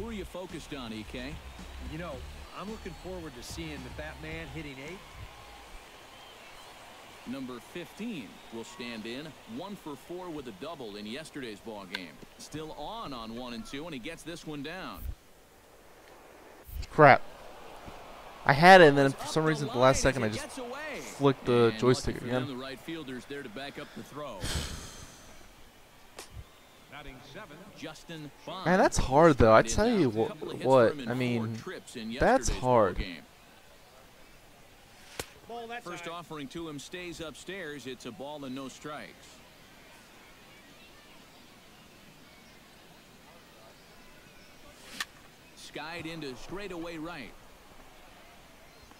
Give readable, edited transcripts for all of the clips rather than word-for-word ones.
Who are you focused on, EK? You know, I'm looking forward to seeing that man hitting 8. Number 15 will stand in 1 for 4 with a double in yesterday's ball game. Still on 1 and 2, and he gets this one down. Crap. I had it, and then for some reason at the last second I just flicked the joystick again. The right fielder's there to back up the throw. Justin Bond. Man, that's hard though. I tell you what. I mean, that's hard. First offering to him stays upstairs. It's a ball and no strikes. Skied into straightaway right.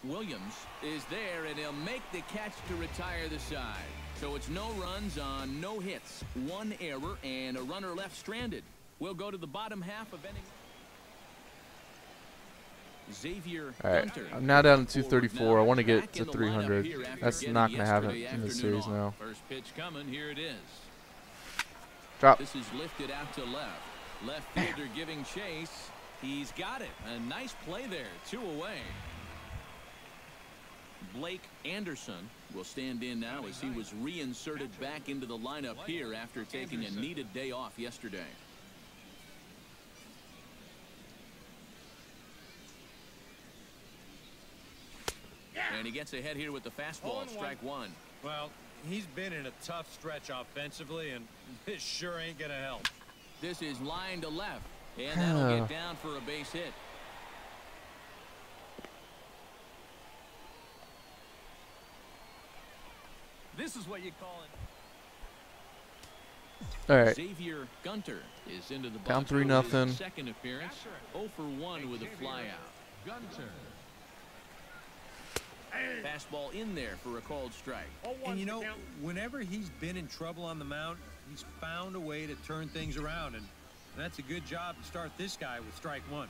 Williams is there, and he'll make the catch to retire the side. So it's no runs on no hits, 1 error, and a runner left stranded. We'll go to the bottom half of inning. Xavier Gunner. I'm now down to 234. I want to get to 300. That's not going to happen in this series now. First pitch coming. Here it is. Drop. This is lifted out to left. Left fielder giving chase. He's got it. A nice play there. 2 away. Blake Anderson will stand in now as he was reinserted back into the lineup here after taking a needed day off yesterday. And he gets ahead here with the fastball, strike 1. Well, he's been in a tough stretch offensively, and this sure ain't going to help. This is line to left, and that'll get down for a base hit. This is what you call it. All right. Xavier Gunner is into the down 3-0. Second appearance. 0 for 1 with a flyout. Fastball in there for a called strike. And you know, whenever he's been in trouble on the mound, he's found a way to turn things around, and that's a good job to start this guy with strike 1.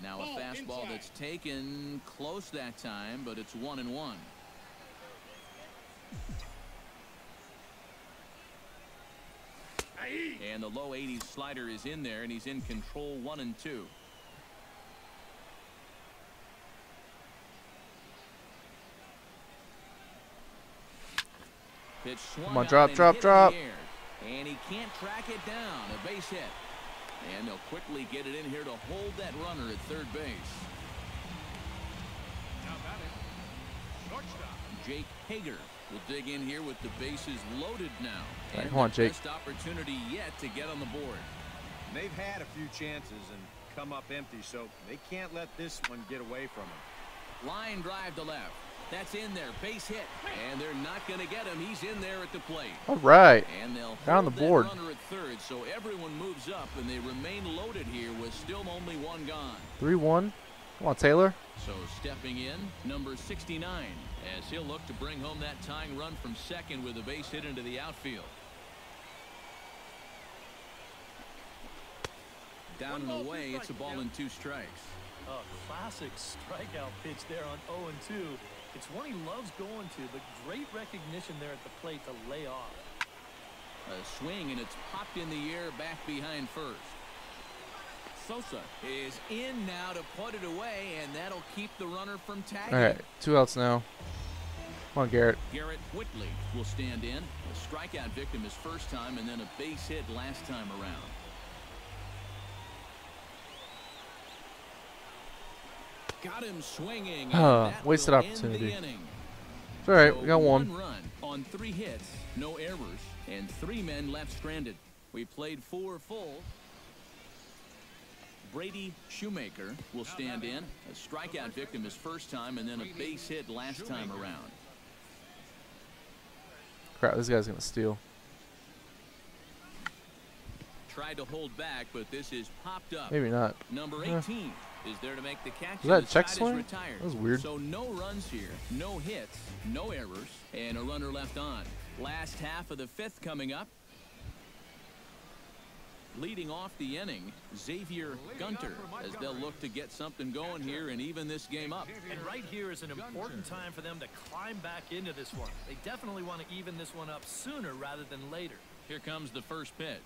Now a fastball that's taken close that time, but it's 1-1. And the low 80s slider is in there, and he's in control. 1-2. Pitch swung. Come on, drop. And he can't track it down. A base hit. And they'll quickly get it in here to hold that runner at third base. Now batting, shortstop. Jake Hager will dig in here with the bases loaded now. Right, come on, Jake. Best opportunity yet to get on the board. They've had a few chances and come up empty, so they can't let this one get away from them. Line drive to left. That's in there. Base hit. And they're not going to get him. He's in there at the plate. All right. And they'll down the board. Runner at third, so everyone moves up, and they remain loaded here with still only 1 gone. 3-1. Come on, Taylor. So stepping in, number 69, as he'll look to bring home that tying run from second with a base hit into the outfield. Down and away, it's a ball and 2 strikes. A classic strikeout pitch there on 0-2. It's one he loves going to, but great recognition there at the plate to lay off. A swing, and it's popped in the air back behind first. Sosa is in now to put it away, and that'll keep the runner from tagging. All right, 2 outs now. Come on, Garrett. Garrett Whitley will stand in. A strikeout victim his first time, and then a base hit last time around. Got him swinging. Wasted opportunity. It's all right. We got 1. Run on 3 hits, no errors, and 3 men left stranded. We played 4 full. Brady Shoemaker will stand in. A strikeout victim his first time, and then a base hit last time around. Crap, this guy's going to steal. Tried to hold back, but this is popped up. Maybe not. Number 18 is there to make the catch. Was that a check swing? That was weird. So no runs here, no hits, no errors, and a runner left on. Last half of the 5th coming up. Leading off the inning, Xavier Gunner, as they'll look to get something going here and even this game up. And right here is an important time for them to climb back into this one. They definitely want to even this one up sooner rather than later. Here comes the first pitch.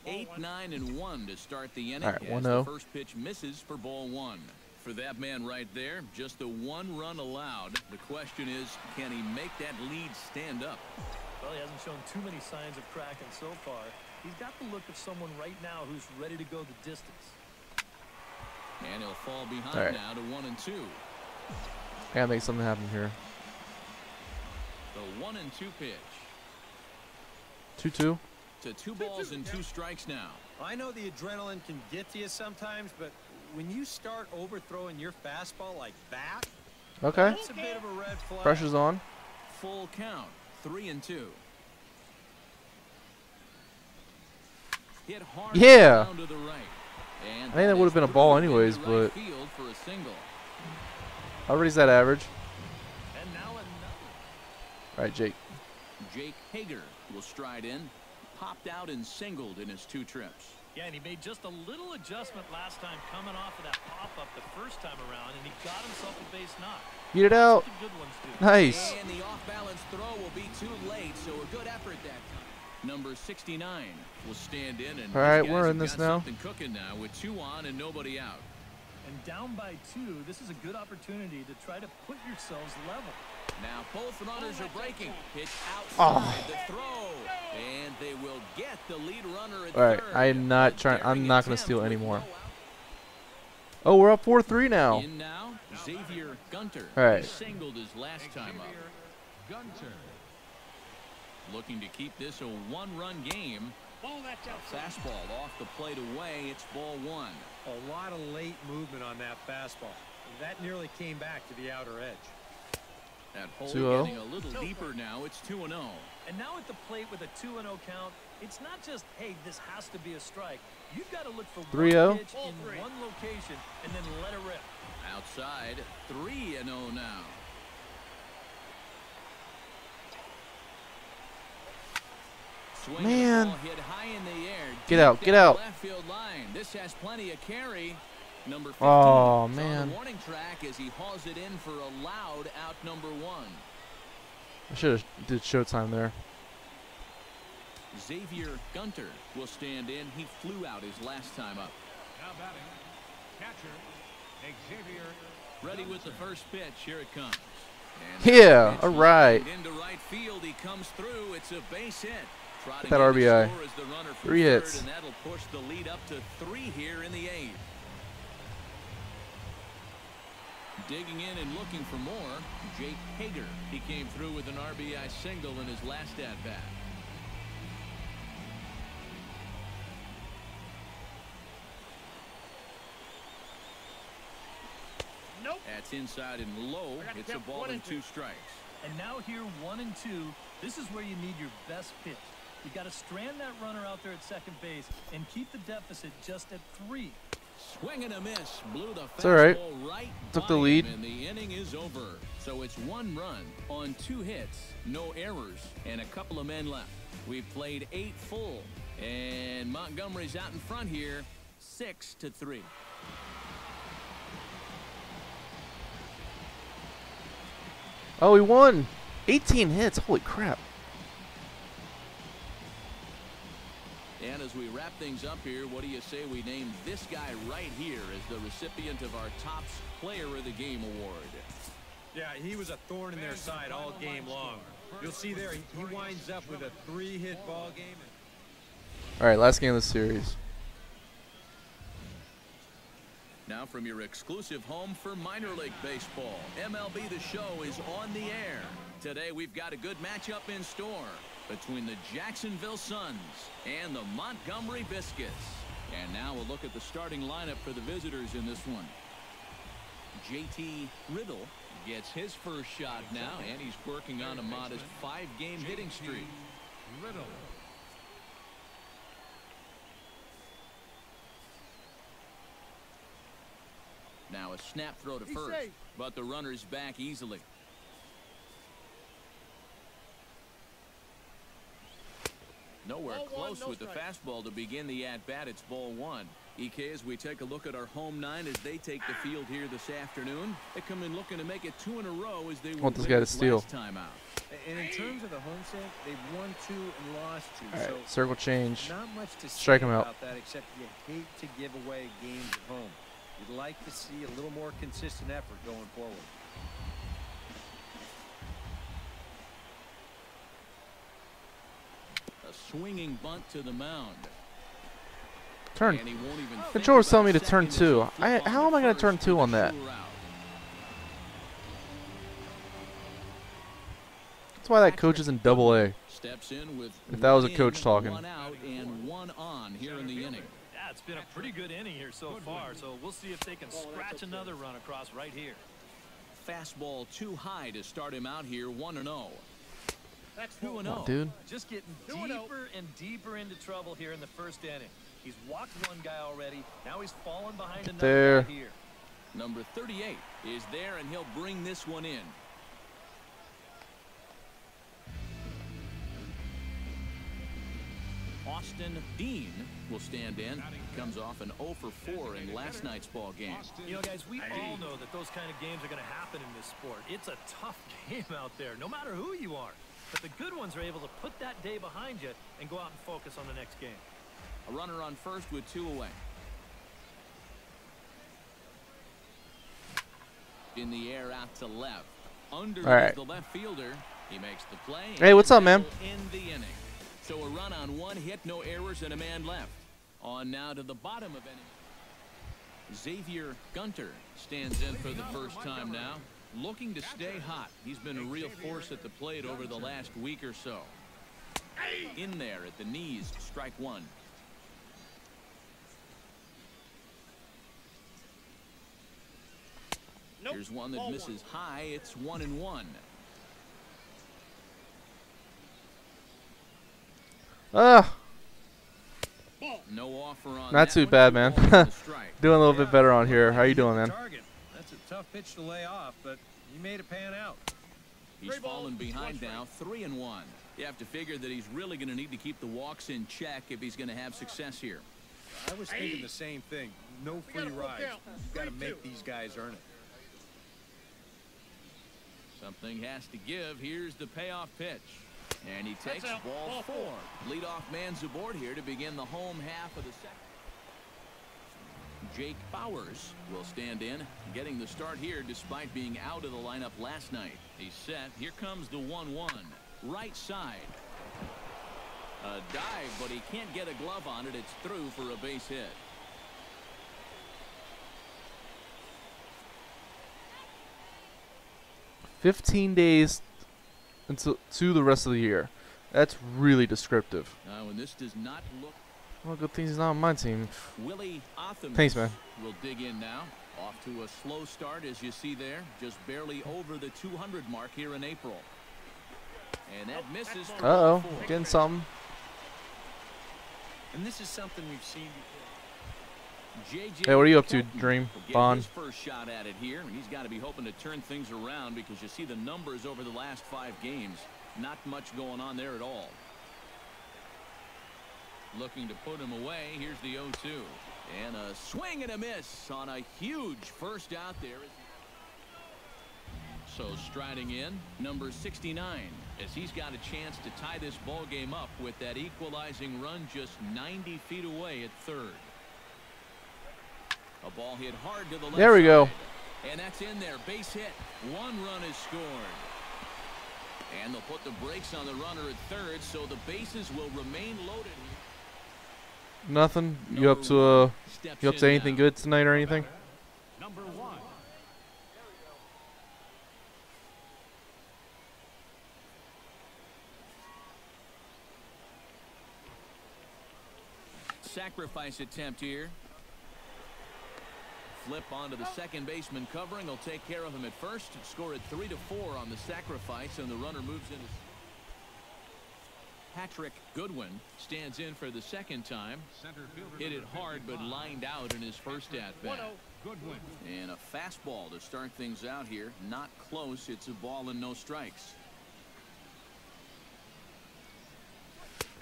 8, 9, and 1 to start the inning. All right, As 1-0. the first pitch misses for ball 1. For that man right there, just the 1 run allowed. The question is, can he make that lead stand up? Well, he hasn't shown too many signs of cracking so far. He's got the look of someone right now who's ready to go the distance. And he'll fall behind now to 1 and 2. Gotta make something happen here. The 1 and 2 pitch. 2-2. To 2 balls and 2 strikes now. I know the adrenaline can get to you sometimes, but when you start overthrowing your fastball like that, Okay. that's a bit of a red flag. Pressure's on. Full count. 3 and 2. Hit hard Yeah. down to the right. And I think that would have been a ball anyways, into right but field for a single. how is that average? And now another. All right, Jake. Jake Hager will stride in. Popped out and singled in his 2 trips. Yeah, and he made just a little adjustment last time coming off of that pop-up the first time around, and he got himself a base knock. Get it out. That's what the good ones do. Nice. And the off-balance throw will be too late, so a good effort that time. Number 69 will stand in, and All right, these guys we're have in this got now. something cooking now with 2 on and nobody out. And down by 2, this is a good opportunity to try to put yourselves level. Now both runners are breaking. Pitch outside Oh. the throw, and they will get the lead runner at All right, third. I am not A trying. I'm daring not gonna attempt steal with anymore. no out. Oh, we're up 4-3 now. In now, Xavier Gunner. All right. He singled his last time up. Looking to keep this a 1-run game. Fastball off the plate away. It's ball 1. A lot of late movement on that fastball. That nearly came back to the outer edge. That hole 2-0. getting a little deeper now. It's 2-0. And now at the plate with a 2-0 count, it's not just, hey, this has to be a strike. You've got to look for 3-0. one pitch in one location and then let it rip. Outside, 3-0 now. Swing and a Man. ball hit high in the air. Get deep out, get down the out. Left field line. This has plenty of carry. Number 15 Oh, is on man. the warning track as he hauls it in for a loud out number 1. I should have did Showtime there. Xavier Gunner will stand in. He flew out his last time up. Now batting, catcher Xavier. Ready with the first pitch. Here it comes. And Yeah, pitch all right. lined into right field. He comes through. It's a base hit. Trotting that in to RBI. score is the runner from 3 third, hits. and that'll push the lead up to 3 here in the 8th. Digging in and looking for more, Jake Hager. He came through with an RBI single in his last at-bat. Nope. That's inside and low. It's a ball and 2 strikes. And now here, 1 and 2, this is where you need your best pitch. You got to strand that runner out there at second base and keep the deficit just at 3. Swing and a miss. Blew the It's all right. fastball right Took by the him, lead. and the inning is over. So it's 1 run on 2 hits, no errors, and a couple of men left. We've played 8 full, and Montgomery's out in front here, 6-3. Oh, we won. 18 hits. Holy crap. And as we wrap things up here, what do you say we name this guy right here as the recipient of our Topps Player of the Game award? Yeah, he was a thorn in their side all game long. You'll see there, he winds up with a 3-hit ball game. All right, last game of the series. Now from your exclusive home for minor league baseball, MLB The Show is on the air. Today we've got a good matchup in store between the Jacksonville Suns and the Montgomery Biscuits. And now we'll look at the starting lineup for the visitors in this one. JT Riddle gets his first shot now, and he's working on a modest 5-game hitting streak. Riddle. Now a snap throw to first, but the runner's back easily. Nowhere close with the fastball to begin the at-bat. It's ball 1. EK, as we take a look at our home 9 as they take the field here this afternoon, they come in looking to make it 2 in a row as they Want were this guy to last steal. time out. And in terms of the home set, they've won 2 and lost 2. All right, so circle change. not much to Strike say him out. about that, except you hate to give away games at home. You'd like to see a little more consistent effort going forward. A swinging bunt to the mound. Turn. And he won't even think Controller's telling me about to turn second as 2. he'll flip on How am I going to turn first 2 with on a that? sure out. That's why that coach is in Double A. Steps in with If that was a one coach in, talking. 1 out and 1 on here in the inning. Yeah, it's been a pretty good inning here so far, so we'll see if they can scratch another run across right here. Fastball too high to start him out here, 1-0. 2-0. Dude. Just getting deeper and deeper into trouble here in the first inning. He's walked one guy already. Now he's fallen behind another guy here. Number 38 is there, and he'll bring this one in. Austin Dean will stand in. Comes off an 0 for 4 in last night's ball game. You know, guys, we all know that those kind of games are going to happen in this sport. It's a tough game out there, no matter who you are. But the good ones are able to put that day behind you and go out and focus on the next game. A runner on first with 2 away. In the air out to left. Under the left fielder. He makes the play. Hey, what's up, man? In the inning. So a run on 1 hit, no errors, and a man left. On now to the bottom of inning. Xavier Gunner stands in for the first time now. Looking to stay hot. He's been a real force at the plate over the last week or so. In there at the knees, strike 1. Here's one that misses high. It's 1-1. No offer on Not too bad, man. Doing a little bit better on here. How you doing, man? That's a tough pitch to lay off, but he made it pan out. He's fallen behind now, 3-1. You have to figure that he's really going to need to keep the walks in check if he's going to have success here. I was thinking the same thing. No free rides. You've got to make these guys earn it. Something has to give. Here's the payoff pitch. And he takes ball 4. Leadoff man's aboard here to begin the home half of the second. Jake Bowers will stand in, getting the start here despite being out of the lineup last night. He's set. Here comes the 1-1. Right side. A dive, but he can't get a glove on it. It's through for a base hit. "15 days until to the rest of the year." That's really descriptive. And this does not look. Well, good thing he's not on my team. Willie Otham Thanks, man. will dig in now. Off to a slow start, as you see there. Just barely over the 200 mark here in April. And that misses. Uh-oh, getting something. And this is something we've seen before. Hey, what are you up to, Dream? Bond? His first shot at it here, and he's got to be hoping to turn things around because you see the numbers over the last 5 games. Not much going on there at all. Looking to put him away. Here's the 0-2. And a swing and a miss on a huge first out there. So striding in, number 69, as he's got a chance to tie this ball game up with that equalizing run just 90 feet away at third. A ball hit hard to the left. There we go. And that's in there. Base hit. 1 run is scored. And they'll put the brakes on the runner at third, so the bases will remain loaded. Nothing. You up to anything good tonight or anything? Number 1. Sacrifice attempt here. Flip onto the second baseman covering. Will take care of him at first. Score at 3-4 on the sacrifice, and the runner moves into. Patrick Goodwin stands in for the second time. Hit it hard, but lined out in his first at-bat. Goodwin. And a fastball to start things out here. Not close. It's a ball and no strikes.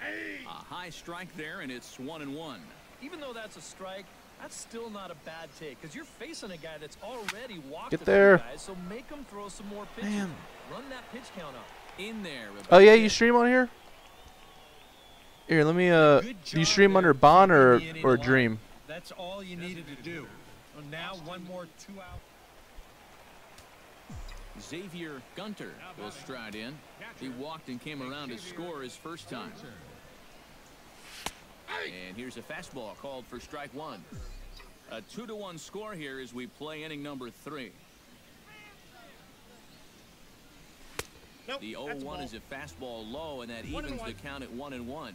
A high strike there, and it's 1-1. Even though that's a strike, that's still not a bad take because you're facing a guy that's already walked Get a there. few guys, so make him throw some more pitches. Man. Run that pitch count up. In there. Oh yeah, you stream on here? Here, let me do you stream under Bond or Dream? That's all you needed to do. Well, now one more 2 out. Xavier Gunner will stride in. He walked and came around to score his first time. And here's a fastball called for strike one. A 2-1 score here as we play inning number 3. Nope, the 0-1 is a fastball low, and that evens the count at 1-1.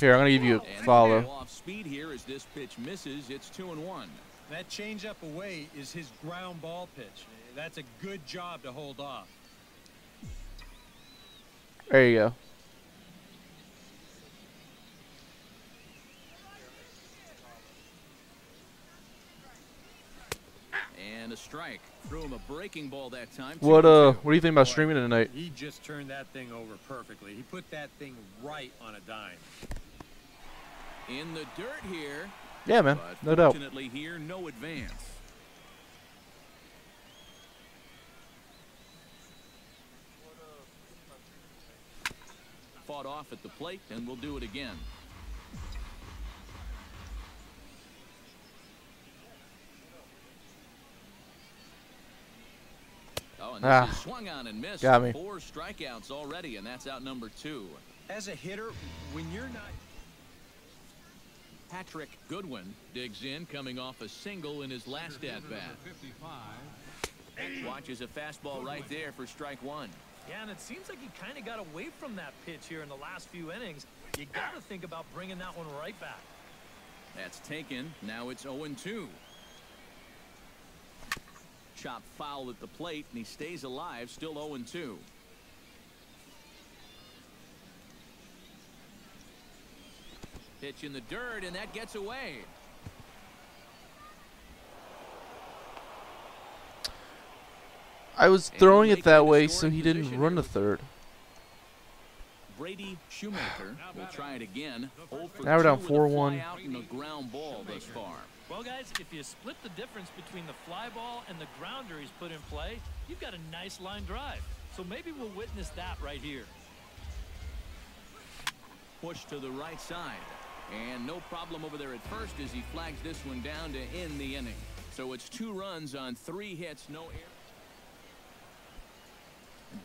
Here, I'm gonna give you a follow. Off speed here as this pitch misses. It's 2-1. That changeup away is his ground ball pitch. That's a good job to hold off. There you go. And a strike. Threw him a breaking ball that time. What do you think about streaming tonight? He just turned that thing over perfectly. He put that thing right on a dime. In the dirt here. Yeah, man. But No doubt. Fortunately here, no advance. Fought off at the plate, and we'll do it again. Oh, and this is swung on and missed. Got me. 4 strikeouts already, and that's out number 2. As a hitter, when you're not... Patrick Goodwin digs in, coming off a single in his last at-bat. Watches a fastball right there for strike one. Yeah, and it seems like he kind of got away from that pitch here in the last few innings. You got to think about bringing that one right back. That's taken. Now it's 0-2. Chop foul at the plate, and he stays alive, still 0-2. Pitch in the dirt, and that gets away. I was throwing it that way so he didn't run to third. Brady Shoemaker will try it again. Now we're down 4-1. Out in the ground ball thus far. Well, guys, if you split the difference between the fly ball and the grounder he's put in play, you've got a nice line drive. So maybe we'll witness that right here. Push to the right side. And no problem over there at first as he flags this one down to end the inning. So it's 2 runs on 3 hits, no errors.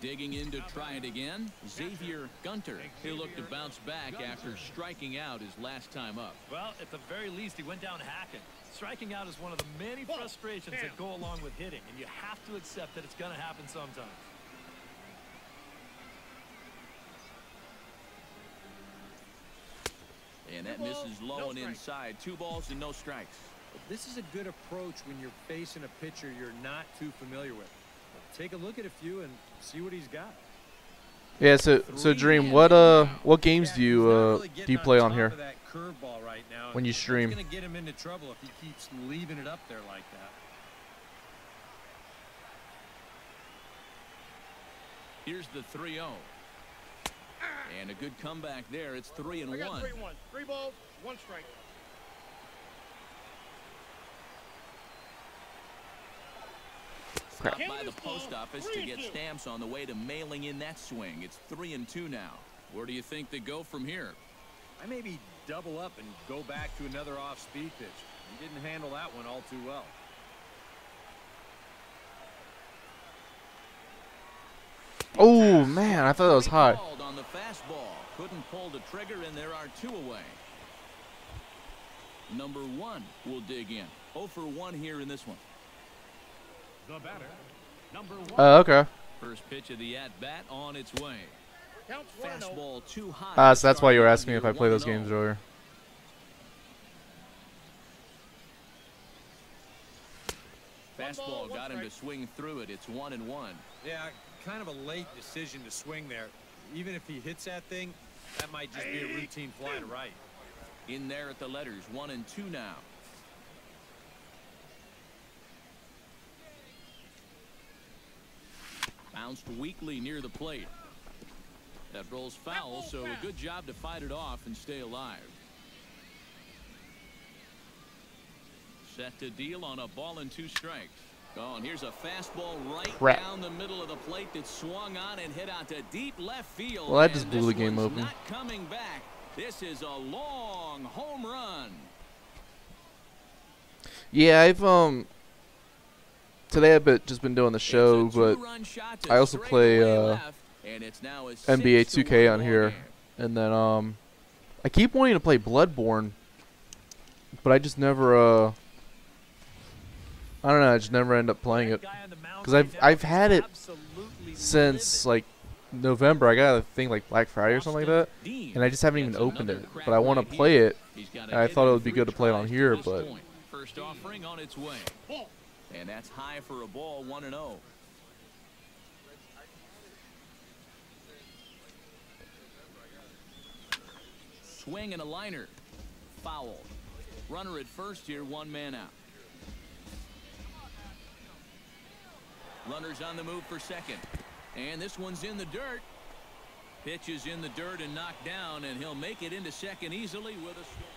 Digging in to try it again, Xavier Gunner. He'll look to bounce back after striking out his last time up. Well, at the very least, he went down hacking. Striking out is one of the many frustrations that go along with hitting, and you have to accept that it's going to happen sometimes. And that misses low and inside. 2 balls and no strikes. This is a good approach when you're facing a pitcher you're not too familiar with. Take a look at a few and see what he's got. Yeah, so Dream, what games do you play on here that curveball right now, when you stream? It's going to get him into trouble if he keeps leaving it up there like that. Here's the 3-0. And a good comeback there. It's 3-1. 3 balls, 1 strike. Stopped by the post office to get stamps on the way to mailing in that swing. It's 3-2 now. Where do you think they go from here? I maybe double up and go back to another off-speed pitch. He didn't handle that one all too well. Oh man, I thought that was high. On the fastball. Couldn't pull the trigger, and there are 2 away. Number 1 will dig in. 0 for 1 here in this one. The batter, number 1. Okay. First pitch of the at-bat on its way. Counts 1-0. Fastball too high. So that's why you were asking me if I play those games earlier. Fastball got him to swing through it. It's 1-1. Yeah, kind of a late decision to swing there. Even if he hits that thing, that might just be a routine fly to right. In there at the letters, 1-2 now. Bounced weakly near the plate. That rolls foul, so a good job to fight it off and stay alive. Set to deal on a ball and 2 strikes. Oh, and here's a fastball right Crap. down the middle of the plate that swung on and hit out to deep left field. Well, that just And blew the this game one's open. not coming back. This is a long home run. Yeah, I've today I've just been doing the show, It's a but two-run shot to I also play straightaway left, and it's now a NBA 6-1 2K on ball here, game. and then I keep wanting to play Bloodborne, but I just never I don't know, I just never end up playing it because I've had it since like November. I got a thing like Black Friday or something like that, and I just haven't even opened it. But I want to play it, and I thought it would be good to play it on here, but First offering on its way. And that's high for a ball, 1-0. Swing and a liner. Foul. Runner at first here, 1 man out. Runners on the move for second. And this one's in the dirt. Pitch is in the dirt and knocked down, and he'll make it into second easily with a swing.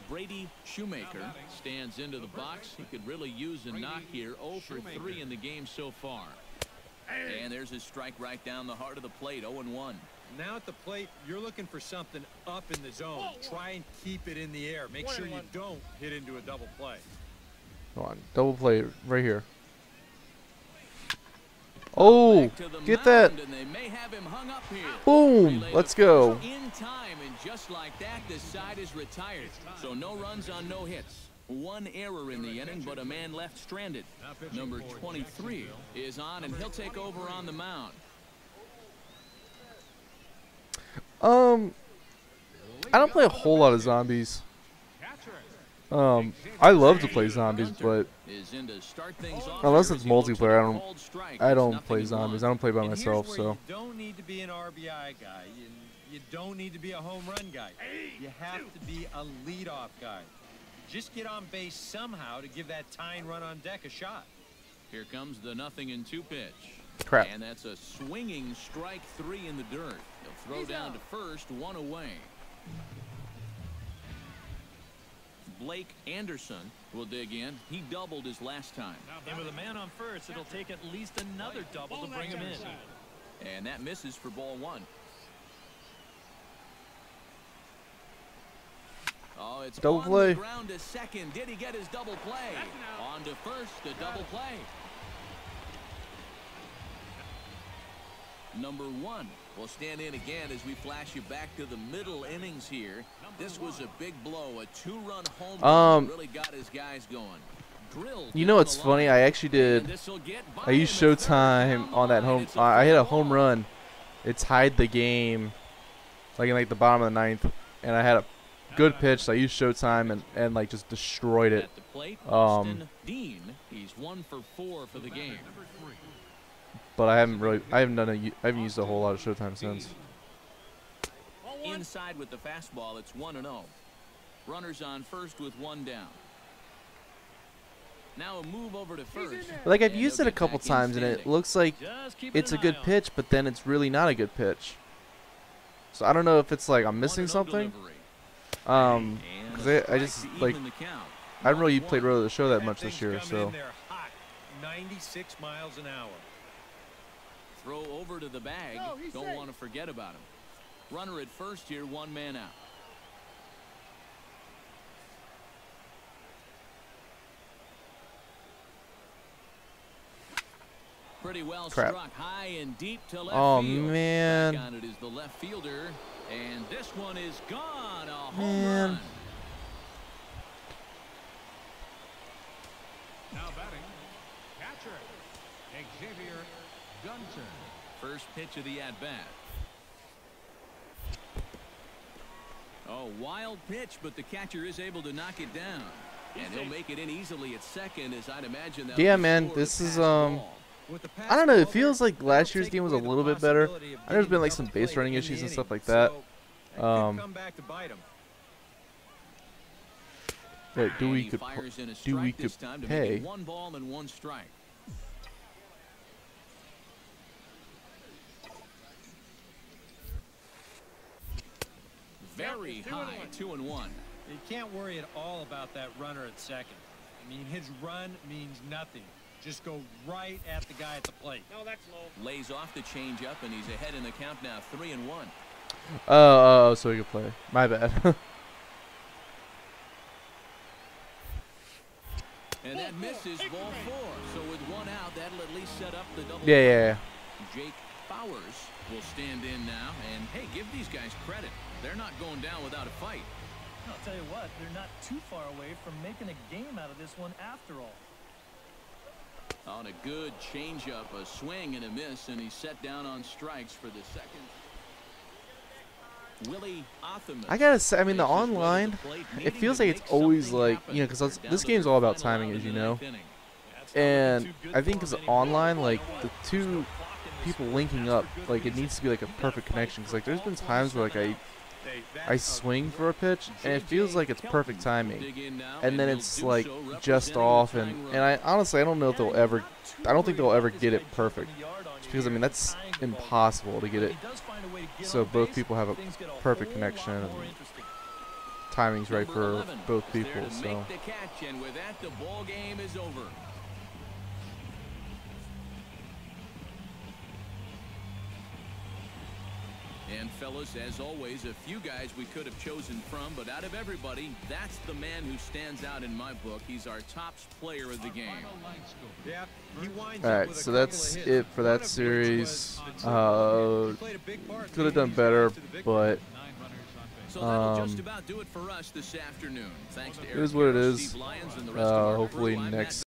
Brady Shoemaker stands into the box. He could really use a knock here. 0 for 3 in the game so far. And there's his strike right down the heart of the plate, 0-1. Now at the plate, you're looking for something up in the zone. Try and keep it in the air. Make sure you don't hit into a double play. come on, double play right here. Oh, get that! And they may have him hung up here. Boom! Let's go. In time, and just like that, the side is retired. So no runs on no hits. 1 error in the inning, but a man left stranded. Number 23 is on, and he'll take over on the mound. I don't play a whole lot of zombies. I love to play zombies, but unless it's multiplayer, I don't play zombies. I don't play by And myself, here's where so. you don't need to be an RBI guy. You don't need to be a home run guy. You have to be a leadoff guy. Just get on base somehow to give that tying run on deck a shot. Here comes the 0-2 pitch. Crap. And that's a swinging strike 3 in the dirt. He'll throw down to first, 1 away. Blake Anderson will dig in. He doubled his last time. And with a man on first, it'll take at least another double to bring him in. And that misses for ball 1. Oh, it's Double on play. the ground to second. Did he get his double play? On to first, a double play. Number 1 will stand in again as we flash you back to the middle innings here. This was a big blow, a 2-run home run that really got his guys going. Drilled You know what's funny? I actually did. I used Showtime on that home. I hit a home run. It tied the game, like in like the bottom of the 9th, and I had a good pitch. So I used Showtime and like just destroyed it. At the plate, Austin Dean. He's 1 for 4 for the game. But I haven't used a whole lot of Showtime since. Inside with the fastball, it's 1-0. Runners on first with 1 down. Now a move over to first. Like I've and used they'll it a get couple back in times, and it standing. looks like Just keep it's a an good eye on pitch, but then it's really not a good pitch. So I don't know if it's like I'm missing 1-0 something. delivery. Because And a I just strike to like even the count. I haven't really played Road to the Show that That much this thing's year, coming so. in there hot, 96 miles an hour. Throw over to the bag. Don't want to forget about him. Runner at first here, 1 man out. Pretty well Crap. struck high and deep to left Oh, field. man. Back on it is the left fielder, and this one is gone. A home Man. run. Now batting, catcher, Xavier Gunner. First pitch of the at-bat. Oh, wild pitch, but the catcher is able to knock it down. And he'll make it in easily at second, as I'd imagine that. Yeah, man, this is I don't know. It feels like last year's game was a little bit better. I know there's been like some base running issues and stuff like that. Come back to bite him. Wait, And he fires in a strike this time to make pay? it 1 ball and 1 strike. Very high, 2-1. You can't worry at all about that runner at second. I mean, his run means nothing. Just go right at the guy at the plate. No, that's low. Lays off the changeup, and he's ahead in the count now, 3-1. Oh, so he could play. My bad. And that misses ball 4. So with one out, that'll at least set up the double. Yeah. Jake Bowers will stand in now. And, hey, give these guys credit. They're not going down without a fight. I'll tell you what, they're not too far away from making a game out of this one after all. On a good changeup, a swing and a miss, and he's set down on strikes for the second. Willie Othamus. I gotta say, I mean, the online, it feels like it's always like, you know, because this game's all about timing, as you know. And I think because online, like, the two people linking up, like, it needs to be like a perfect connection. Because, like, there's been times where, like, I swing for a pitch, and it feels like it's perfect timing, and then it's like just off, and I honestly, I don't know if they'll ever, I don't think they'll ever get it perfect, just because, I mean, that's impossible to get it so both people have a perfect connection and timing's right for both people. So And with that, the ball game is over. And fellas, as always, a few guys we could have chosen from, but out of everybody, that's the man who stands out in my book. He's our top player of the game. Yeah, he winds all up right, with a so couple that's of hits, it for that one of which series. was played a big part Could have done leading better, to the victory. but So that'll just about do it for us this afternoon. Thanks to it Eric is what it Harris, is. Steve Lyons, and the rest of our Hopefully crew. I'm next